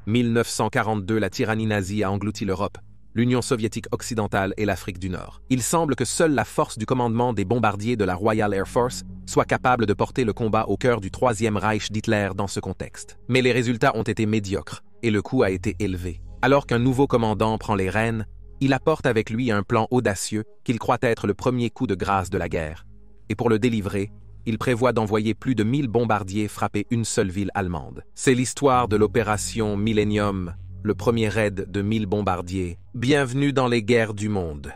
1942, la tyrannie nazie a englouti l'Europe, l'Union soviétique occidentale et l'Afrique du Nord. Il semble que seule la force du commandement des bombardiers de la Royal Air Force soit capable de porter le combat au cœur du Troisième Reich d'Hitler dans ce contexte. Mais les résultats ont été médiocres et le coût a été élevé. Alors qu'un nouveau commandant prend les rênes, il apporte avec lui un plan audacieux qu'il croit être le premier coup de grâce de la guerre. Et pour le délivrer, il prévoit d'envoyer plus de 1000 bombardiers frapper une seule ville allemande. C'est l'histoire de l'opération Millennium, le premier raid de 1000 bombardiers. Bienvenue dans les guerres du monde.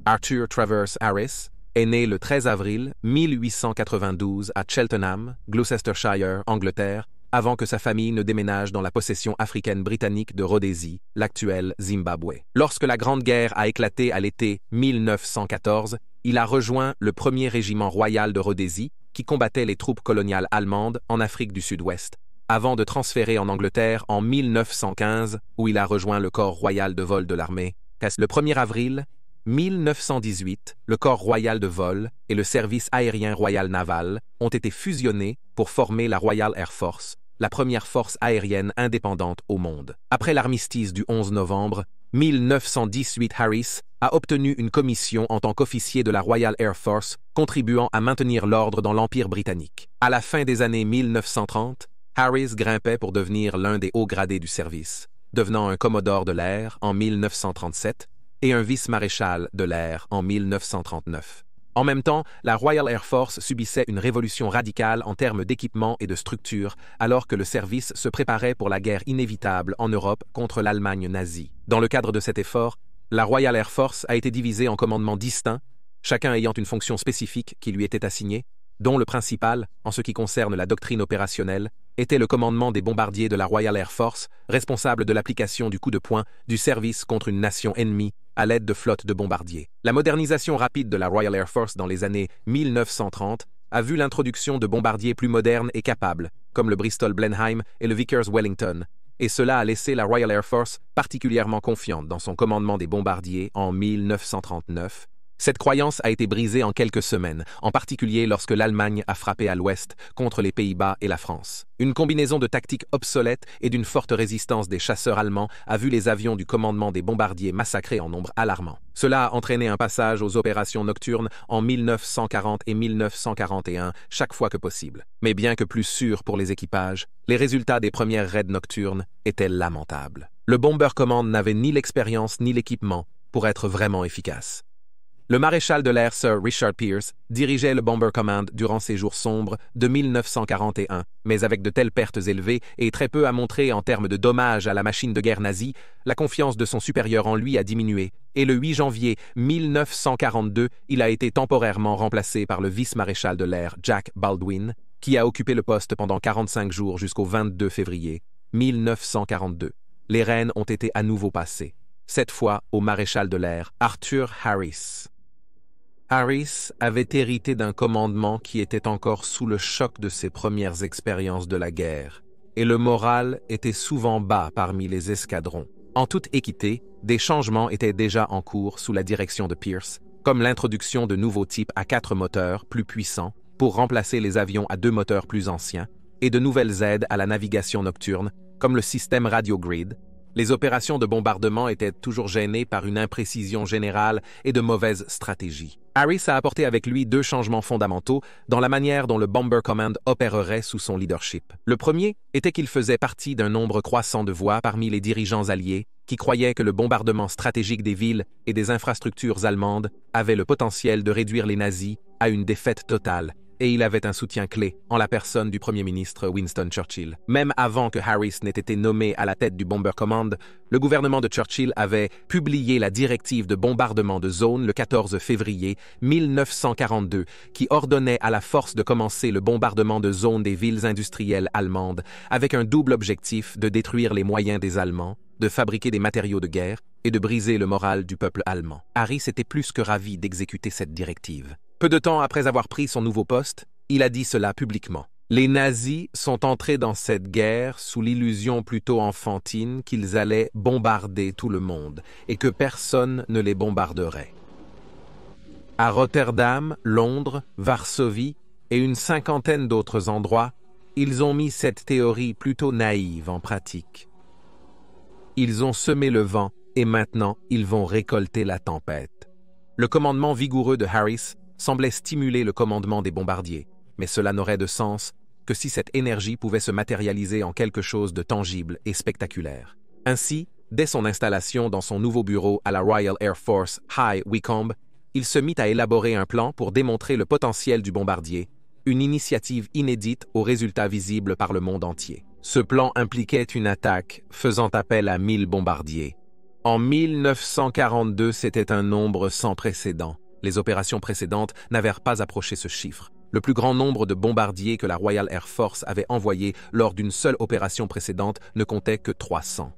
Arthur Travers Harris est né le 13 avril 1892 à Cheltenham, Gloucestershire, Angleterre, avant que sa famille ne déménage dans la possession africaine britannique de Rhodésie, l'actuel Zimbabwe. Lorsque la Grande Guerre a éclaté à l'été 1914, il a rejoint le 1er régiment royal de Rhodésie, qui combattait les troupes coloniales allemandes en Afrique du Sud-Ouest, avant de transférer en Angleterre en 1915, où il a rejoint le corps royal de vol de l'armée. Le 1er avril 1918, le corps royal de vol et le service aérien royal naval ont été fusionnés pour former la Royal Air Force, la première force aérienne indépendante au monde. Après l'armistice du 11 novembre 1918, Harris a obtenu une commission en tant qu'officier de la Royal Air Force, contribuant à maintenir l'ordre dans l'Empire britannique. À la fin des années 1930, Harris grimpait pour devenir l'un des hauts gradés du service, devenant un commodore de l'air en 1937, et un vice-maréchal de l'air en 1939. En même temps, la Royal Air Force subissait une révolution radicale en termes d'équipement et de structure, alors que le service se préparait pour la guerre inévitable en Europe contre l'Allemagne nazie. Dans le cadre de cet effort, la Royal Air Force a été divisée en commandements distincts, chacun ayant une fonction spécifique qui lui était assignée, dont le principal, en ce qui concerne la doctrine opérationnelle, était le commandement des bombardiers de la Royal Air Force, responsable de l'application du coup de poing du service contre une nation ennemie à l'aide de flottes de bombardiers. La modernisation rapide de la Royal Air Force dans les années 1930 a vu l'introduction de bombardiers plus modernes et capables, comme le Bristol Blenheim et le Vickers Wellington, et cela a laissé la Royal Air Force particulièrement confiante dans son commandement des bombardiers en 1939. Cette croyance a été brisée en quelques semaines, en particulier lorsque l'Allemagne a frappé à l'ouest contre les Pays-Bas et la France. Une combinaison de tactiques obsolètes et d'une forte résistance des chasseurs allemands a vu les avions du commandement des bombardiers massacrés en nombre alarmant. Cela a entraîné un passage aux opérations nocturnes en 1940 et 1941 chaque fois que possible. Mais bien que plus sûrs pour les équipages, les résultats des premières raids nocturnes étaient lamentables. Le Bomber Command n'avait ni l'expérience ni l'équipement pour être vraiment efficace. Le maréchal de l'air Sir Richard Pearse dirigeait le Bomber Command durant ces jours sombres de 1941, mais avec de telles pertes élevées et très peu à montrer en termes de dommages à la machine de guerre nazie, la confiance de son supérieur en lui a diminué, et le 8 janvier 1942, il a été temporairement remplacé par le vice-maréchal de l'air Jack Baldwin, qui a occupé le poste pendant 45 jours jusqu'au 22 février 1942. Les rênes ont été à nouveau passées, cette fois au maréchal de l'air Arthur Harris. Harris avait hérité d'un commandement qui était encore sous le choc de ses premières expériences de la guerre, et le moral était souvent bas parmi les escadrons. En toute équité, des changements étaient déjà en cours sous la direction de Pearse, comme l'introduction de nouveaux types à 4 moteurs plus puissants pour remplacer les avions à 2 moteurs plus anciens, et de nouvelles aides à la navigation nocturne, comme le système Radio Grid. Les opérations de bombardement étaient toujours gênées par une imprécision générale et de mauvaises stratégies. Harris a apporté avec lui 2 changements fondamentaux dans la manière dont le Bomber Command opérerait sous son leadership. Le premier était qu'il faisait partie d'un nombre croissant de voix parmi les dirigeants alliés qui croyaient que le bombardement stratégique des villes et des infrastructures allemandes avait le potentiel de réduire les nazis à une défaite totale et il avait un soutien clé en la personne du Premier ministre Winston Churchill. Même avant que Harris n'ait été nommé à la tête du Bomber Command, le gouvernement de Churchill avait publié la directive de bombardement de zone le 14 février 1942, qui ordonnait à la force de commencer le bombardement de zone des villes industrielles allemandes, avec un double objectif de détruire les moyens des Allemands, de fabriquer des matériaux de guerre et de briser le moral du peuple allemand. Harris était plus que ravi d'exécuter cette directive. Peu de temps après avoir pris son nouveau poste, il a dit cela publiquement. Les nazis sont entrés dans cette guerre sous l'illusion plutôt enfantine qu'ils allaient bombarder tout le monde et que personne ne les bombarderait. À Rotterdam, Londres, Varsovie et une cinquantaine d'autres endroits, ils ont mis cette théorie plutôt naïve en pratique. Ils ont semé le vent et maintenant ils vont récolter la tempête. Le commandement vigoureux de Harris semblait stimuler le commandement des bombardiers, mais cela n'aurait de sens que si cette énergie pouvait se matérialiser en quelque chose de tangible et spectaculaire. Ainsi, dès son installation dans son nouveau bureau à la Royal Air Force High Wycombe, il se mit à élaborer un plan pour démontrer le potentiel du bombardier, une initiative inédite aux résultats visibles par le monde entier. Ce plan impliquait une attaque faisant appel à 1000 bombardiers. En 1942, c'était un nombre sans précédent. Les opérations précédentes n'avaient pas approché ce chiffre. Le plus grand nombre de bombardiers que la Royal Air Force avait envoyés lors d'une seule opération précédente ne comptait que 300.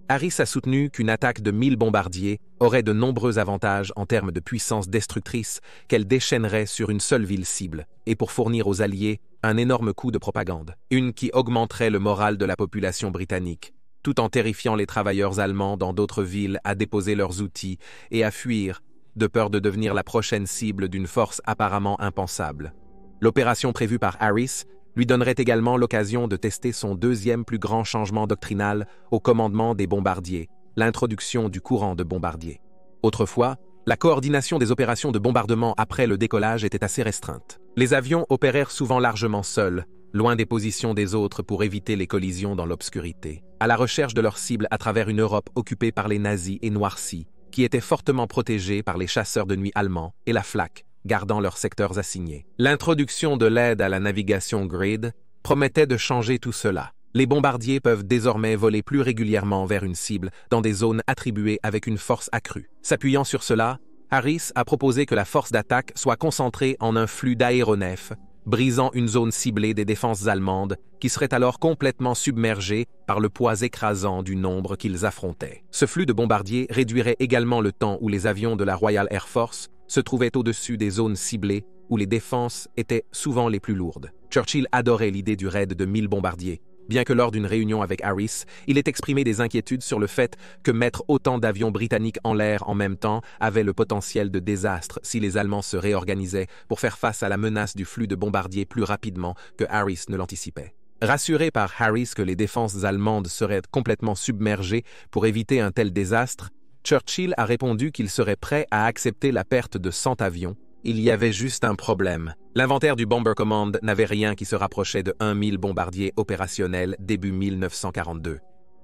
Harris a soutenu qu'une attaque de 1000 bombardiers aurait de nombreux avantages en termes de puissance destructrice qu'elle déchaînerait sur une seule ville cible, et pour fournir aux Alliés un énorme coup de propagande, une qui augmenterait le moral de la population britannique, tout en terrifiant les travailleurs allemands dans d'autres villes à déposer leurs outils et à fuir, de peur de devenir la prochaine cible d'une force apparemment impensable. L'opération prévue par Harris lui donnerait également l'occasion de tester son deuxième plus grand changement doctrinal au commandement des bombardiers, l'introduction du courant de bombardier. Autrefois, la coordination des opérations de bombardement après le décollage était assez restreinte. Les avions opérèrent souvent largement seuls, loin des positions des autres pour éviter les collisions dans l'obscurité, à la recherche de leurs cibles à travers une Europe occupée par les nazis et noircie, qui étaient fortement protégés par les chasseurs de nuit allemands et la Flak, gardant leurs secteurs assignés. L'introduction de l'aide à la navigation grid promettait de changer tout cela. Les bombardiers peuvent désormais voler plus régulièrement vers une cible dans des zones attribuées avec une force accrue. S'appuyant sur cela, Harris a proposé que la force d'attaque soit concentrée en un flux d'aéronefs, brisant une zone ciblée des défenses allemandes qui serait alors complètement submergée par le poids écrasant du nombre qu'ils affrontaient. Ce flux de bombardiers réduirait également le temps où les avions de la Royal Air Force se trouvaient au-dessus des zones ciblées où les défenses étaient souvent les plus lourdes. Churchill adorait l'idée du raid de 1000 bombardiers, bien que lors d'une réunion avec Harris, il ait exprimé des inquiétudes sur le fait que mettre autant d'avions britanniques en l'air en même temps avait le potentiel de désastre si les Allemands se réorganisaient pour faire face à la menace du flux de bombardiers plus rapidement que Harris ne l'anticipait. Rassuré par Harris que les défenses allemandes seraient complètement submergées pour éviter un tel désastre, Churchill a répondu qu'il serait prêt à accepter la perte de 100 avions. Il y avait juste un problème. L'inventaire du Bomber Command n'avait rien qui se rapprochait de 1000 bombardiers opérationnels début 1942.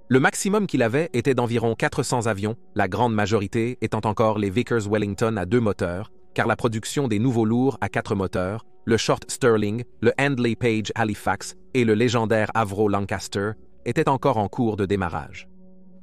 Le maximum qu'il avait était d'environ 400 avions, la grande majorité étant encore les Vickers Wellington à 2 moteurs, car la production des nouveaux lourds à 4 moteurs, le Short Stirling, le Handley Page Halifax et le légendaire Avro Lancaster, étaient encore en cours de démarrage.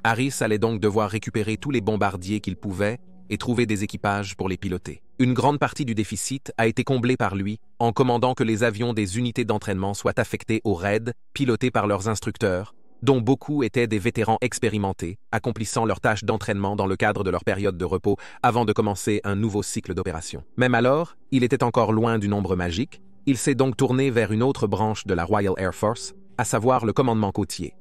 Harris allait donc devoir récupérer tous les bombardiers qu'il pouvait et trouver des équipages pour les piloter. Une grande partie du déficit a été comblée par lui en commandant que les avions des unités d'entraînement soient affectés aux raids pilotés par leurs instructeurs, dont beaucoup étaient des vétérans expérimentés, accomplissant leurs tâches d'entraînement dans le cadre de leur période de repos avant de commencer un nouveau cycle d'opération. Même alors, il était encore loin du nombre magique, il s'est donc tourné vers une autre branche de la Royal Air Force, à savoir le commandement côtier.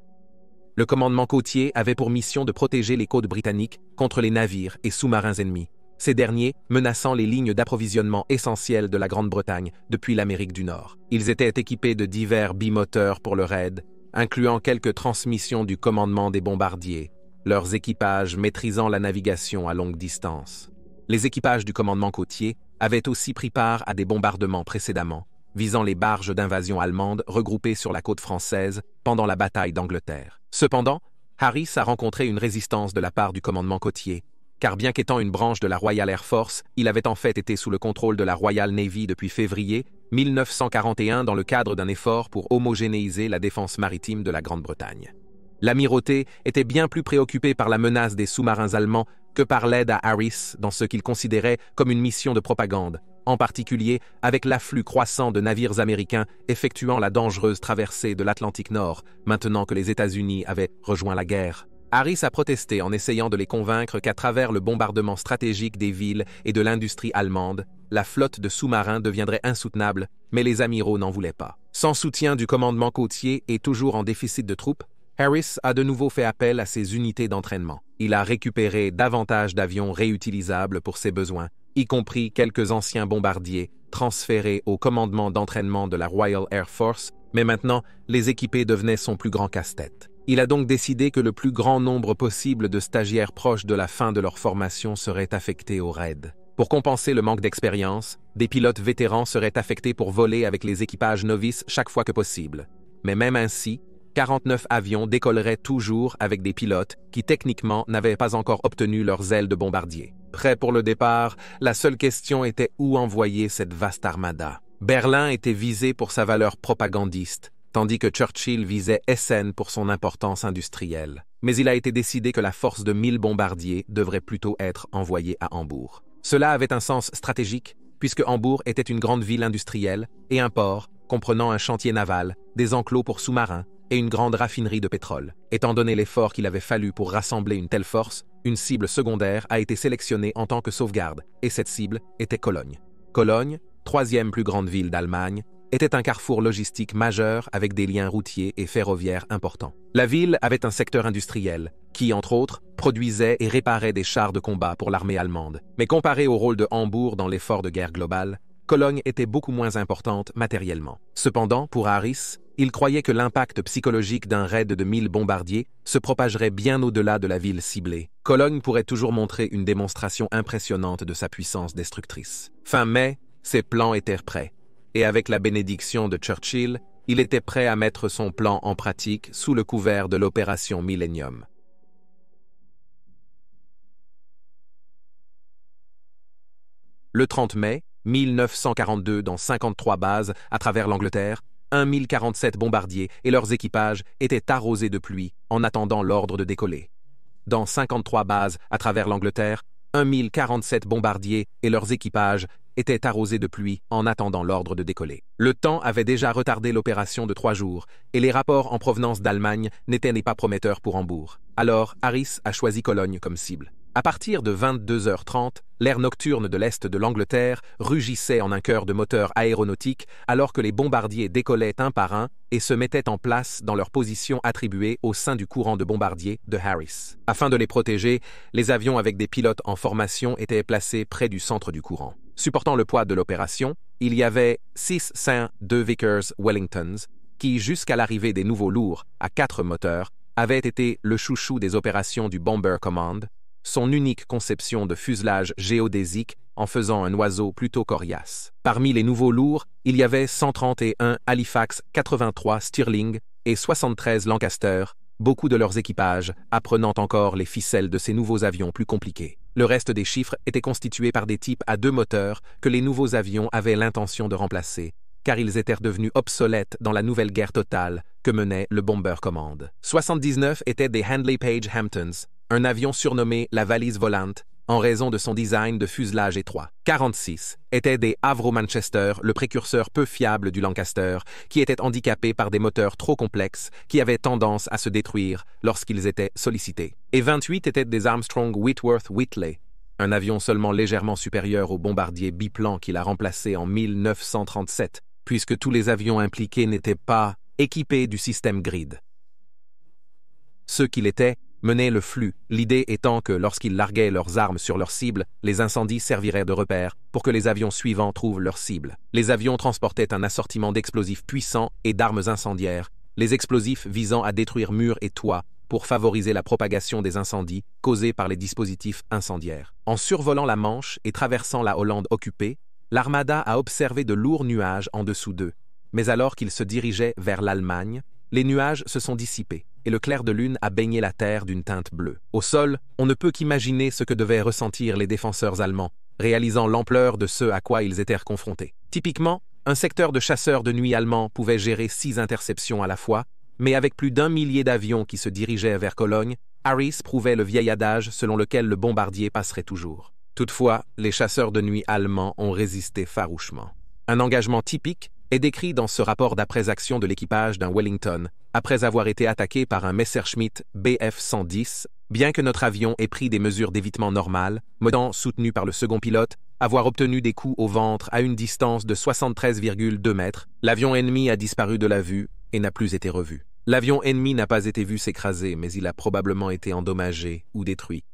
Le commandement côtier avait pour mission de protéger les côtes britanniques contre les navires et sous-marins ennemis, ces derniers menaçant les lignes d'approvisionnement essentielles de la Grande-Bretagne depuis l'Amérique du Nord. Ils étaient équipés de divers bimoteurs pour le raid, incluant quelques transmissions du commandement des bombardiers, leurs équipages maîtrisant la navigation à longue distance. Les équipages du commandement côtier avaient aussi pris part à des bombardements précédemment, visant les barges d'invasion allemandes regroupées sur la côte française pendant la bataille d'Angleterre. Cependant, Harris a rencontré une résistance de la part du commandement côtier, car bien qu'étant une branche de la Royal Air Force, il avait en fait été sous le contrôle de la Royal Navy depuis février 1941 dans le cadre d'un effort pour homogénéiser la défense maritime de la Grande-Bretagne. L'Amirauté était bien plus préoccupé par la menace des sous-marins allemands que par l'aide à Harris dans ce qu'il considérait comme une mission de propagande, en particulier avec l'afflux croissant de navires américains effectuant la dangereuse traversée de l'Atlantique Nord, maintenant que les États-Unis avaient rejoint la guerre. Harris a protesté en essayant de les convaincre qu'à travers le bombardement stratégique des villes et de l'industrie allemande, la flotte de sous-marins deviendrait insoutenable, mais les amiraux n'en voulaient pas. Sans soutien du commandement côtier et toujours en déficit de troupes, Harris a de nouveau fait appel à ses unités d'entraînement. Il a récupéré davantage d'avions réutilisables pour ses besoins, y compris quelques anciens bombardiers transférés au commandement d'entraînement de la Royal Air Force, mais maintenant, les équipés devenaient son plus grand casse-tête. Il a donc décidé que le plus grand nombre possible de stagiaires proches de la fin de leur formation seraient affectés au raid. Pour compenser le manque d'expérience, des pilotes vétérans seraient affectés pour voler avec les équipages novices chaque fois que possible. Mais même ainsi, 49 avions décolleraient toujours avec des pilotes qui techniquement n'avaient pas encore obtenu leurs ailes de bombardier. Prêts pour le départ, la seule question était où envoyer cette vaste armada. Berlin était visé pour sa valeur propagandiste, tandis que Churchill visait Essen pour son importance industrielle. Mais il a été décidé que la force de 1000 bombardiers devrait plutôt être envoyée à Hambourg. Cela avait un sens stratégique, puisque Hambourg était une grande ville industrielle et un port comprenant un chantier naval, des enclos pour sous-marins et une grande raffinerie de pétrole. Étant donné l'effort qu'il avait fallu pour rassembler une telle force, une cible secondaire a été sélectionnée en tant que sauvegarde, et cette cible était Cologne. Cologne, troisième plus grande ville d'Allemagne, était un carrefour logistique majeur avec des liens routiers et ferroviaires importants. La ville avait un secteur industriel qui, entre autres, produisait et réparait des chars de combat pour l'armée allemande. Mais comparé au rôle de Hambourg dans l'effort de guerre globale, Cologne était beaucoup moins importante matériellement. Cependant, pour Harris, il croyait que l'impact psychologique d'un raid de 1000 bombardiers se propagerait bien au-delà de la ville ciblée. Cologne pourrait toujours montrer une démonstration impressionnante de sa puissance destructrice. Fin mai, ses plans étaient prêts. Et avec la bénédiction de Churchill, il était prêt à mettre son plan en pratique sous le couvert de l'opération Millennium. Le 30 mai 1942, dans 53 bases à travers l'Angleterre, 1047 bombardiers et leurs équipages étaient arrosés de pluie en attendant l'ordre de décoller. Dans 53 bases à travers l'Angleterre, 1047 bombardiers et leurs équipages étaient arrosés de pluie en attendant l'ordre de décoller. Le temps avait déjà retardé l'opération de 3 jours, et les rapports en provenance d'Allemagne n'étaient pas prometteurs pour Hambourg. Alors, Harris a choisi Cologne comme cible. À partir de 22h30, l'air nocturne de l'Est de l'Angleterre rugissait en un chœur de moteurs aéronautiques alors que les bombardiers décollaient un par un et se mettaient en place dans leurs positions attribuées au sein du courant de bombardiers de Harris. Afin de les protéger, les avions avec des pilotes en formation étaient placés près du centre du courant. Supportant le poids de l'opération, il y avait 602 Vickers Wellingtons qui, jusqu'à l'arrivée des nouveaux lourds à 4 moteurs, avaient été le chouchou des opérations du Bomber Command, son unique conception de fuselage géodésique en faisant un oiseau plutôt coriace. Parmi les nouveaux lourds, il y avait 131 Halifax 83 Stirling et 73 Lancaster, beaucoup de leurs équipages apprenant encore les ficelles de ces nouveaux avions plus compliqués. Le reste des chiffres était constitué par des types à 2 moteurs que les nouveaux avions avaient l'intention de remplacer, car ils étaient devenus obsolètes dans la nouvelle guerre totale que menait le Bomber Command. 79 étaient des Handley Page Hamptons, un avion surnommé la valise volante en raison de son design de fuselage étroit. 46 étaient des Avro Manchester, le précurseur peu fiable du Lancaster, qui était handicapé par des moteurs trop complexes qui avaient tendance à se détruire lorsqu'ils étaient sollicités. Et 28 étaient des Armstrong Whitworth Whitley, un avion seulement légèrement supérieur au bombardier biplan qu'il a remplacé en 1937, puisque tous les avions impliqués n'étaient pas équipés du système grid. Ceux qui l'étaient menaient le flux, l'idée étant que lorsqu'ils larguaient leurs armes sur leur cible, les incendies serviraient de repère pour que les avions suivants trouvent leur cible. Les avions transportaient un assortiment d'explosifs puissants et d'armes incendiaires, les explosifs visant à détruire murs et toits pour favoriser la propagation des incendies causés par les dispositifs incendiaires. En survolant la Manche et traversant la Hollande occupée, l'armada a observé de lourds nuages en dessous d'eux, mais alors qu'ils se dirigeaient vers l'Allemagne, les nuages se sont dissipés et le clair de lune a baigné la terre d'une teinte bleue. Au sol, on ne peut qu'imaginer ce que devaient ressentir les défenseurs allemands, réalisant l'ampleur de ce à quoi ils étaient confrontés. Typiquement, Un secteur de chasseurs de nuit allemands pouvait gérer 6 interceptions à la fois, mais avec plus d'1 millier d'avions qui se dirigeaient vers Cologne, Harris prouvait le vieil adage selon lequel le bombardier passerait toujours. Toutefois, les chasseurs de nuit allemands ont résisté farouchement. Un engagement typique est décrit dans ce rapport d'après-action de l'équipage d'un Wellington, après avoir été attaqué par un Messerschmitt Bf-110, bien que notre avion ait pris des mesures d'évitement normales, modant soutenu par le second pilote, avoir obtenu des coups au ventre à une distance de 73,2 mètres, l'avion ennemi a disparu de la vue et n'a plus été revu. L'avion ennemi n'a pas été vu s'écraser, mais il a probablement été endommagé ou détruit.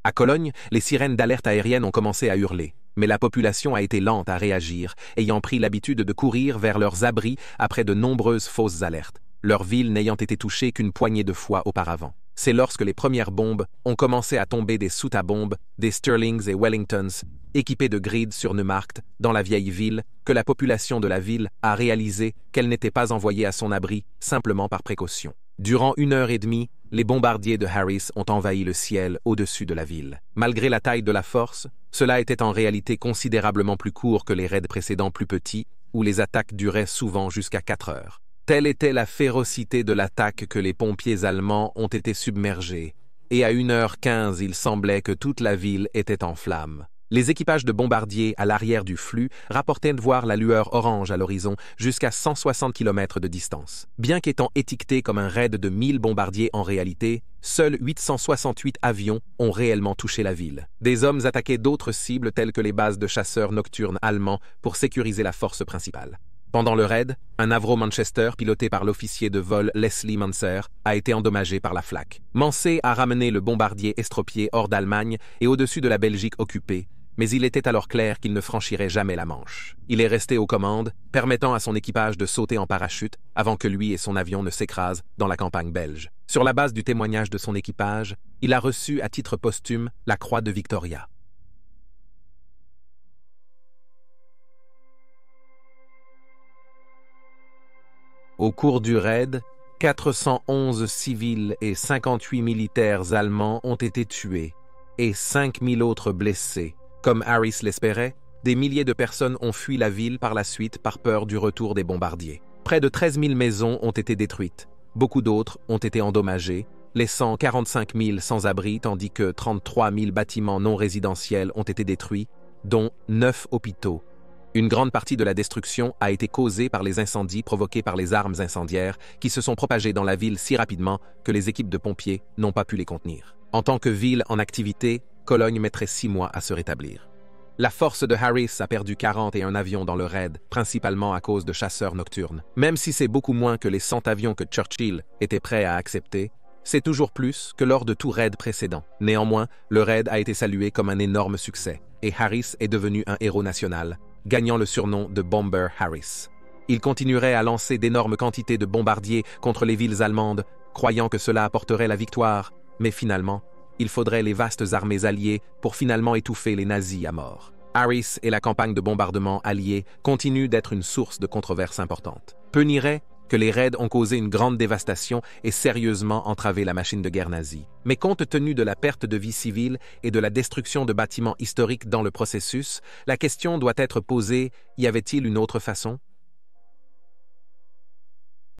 À Cologne, les sirènes d'alerte aérienne ont commencé à hurler, mais la population a été lente à réagir, ayant pris l'habitude de courir vers leurs abris après de nombreuses fausses alertes, leur ville n'ayant été touchée qu'une poignée de fois auparavant. C'est lorsque les premières bombes ont commencé à tomber des soutes à bombes, des Stirlings et Wellingtons, équipés de grids sur Neumarkt, dans la vieille ville, que la population de la ville a réalisé qu'elle n'était pas envoyée à son abri simplement par précaution. Durant 1h30, les bombardiers de Harris ont envahi le ciel au-dessus de la ville. Malgré la taille de la force, cela était en réalité considérablement plus court que les raids précédents plus petits, où les attaques duraient souvent jusqu'à 4 heures. Telle était la férocité de l'attaque que les pompiers allemands ont été submergés, et à 1h15 il semblait que toute la ville était en flammes. Les équipages de bombardiers à l'arrière du flux rapportaient de voir la lueur orange à l'horizon jusqu'à 160 km de distance. Bien qu'étant étiquetés comme un raid de 1000 bombardiers en réalité, seuls 868 avions ont réellement touché la ville. Des hommes attaquaient d'autres cibles telles que les bases de chasseurs nocturnes allemands pour sécuriser la force principale. Pendant le raid, un Avro Manchester piloté par l'officier de vol Leslie Manser a été endommagé par la flak. Manser a ramené le bombardier estropié hors d'Allemagne et au-dessus de la Belgique occupée, mais il était alors clair qu'il ne franchirait jamais la Manche. Il est resté aux commandes, permettant à son équipage de sauter en parachute avant que lui et son avion ne s'écrasent dans la campagne belge. Sur la base du témoignage de son équipage, il a reçu à titre posthume la Croix de Victoria. Au cours du raid, 411 civils et 58 militaires allemands ont été tués et 5000 autres blessés. Comme Harris l'espérait, des milliers de personnes ont fui la ville par la suite par peur du retour des bombardiers. Près de 13 000 maisons ont été détruites. Beaucoup d'autres ont été endommagées, laissant 45 000 sans abri, tandis que 33 000 bâtiments non résidentiels ont été détruits, dont 9 hôpitaux. Une grande partie de la destruction a été causée par les incendies provoqués par les armes incendiaires qui se sont propagées dans la ville si rapidement que les équipes de pompiers n'ont pas pu les contenir. En tant que ville en activité, Cologne mettrait 6 mois à se rétablir. La force de Harris a perdu 41 avions dans le raid, principalement à cause de chasseurs nocturnes. Même si c'est beaucoup moins que les 100 avions que Churchill était prêt à accepter, c'est toujours plus que lors de tout raid précédent. Néanmoins, le raid a été salué comme un énorme succès, et Harris est devenu un héros national, gagnant le surnom de Bomber Harris. Il continuerait à lancer d'énormes quantités de bombardiers contre les villes allemandes, croyant que cela apporterait la victoire, mais finalement, il faudrait les vastes armées alliées pour finalement étouffer les nazis à mort. Harris et la campagne de bombardement alliée continuent d'être une source de controverses importantes. Peu nierait que les raids ont causé une grande dévastation et sérieusement entravé la machine de guerre nazie. Mais compte tenu de la perte de vie civile et de la destruction de bâtiments historiques dans le processus, la question doit être posée, y avait-il une autre façon?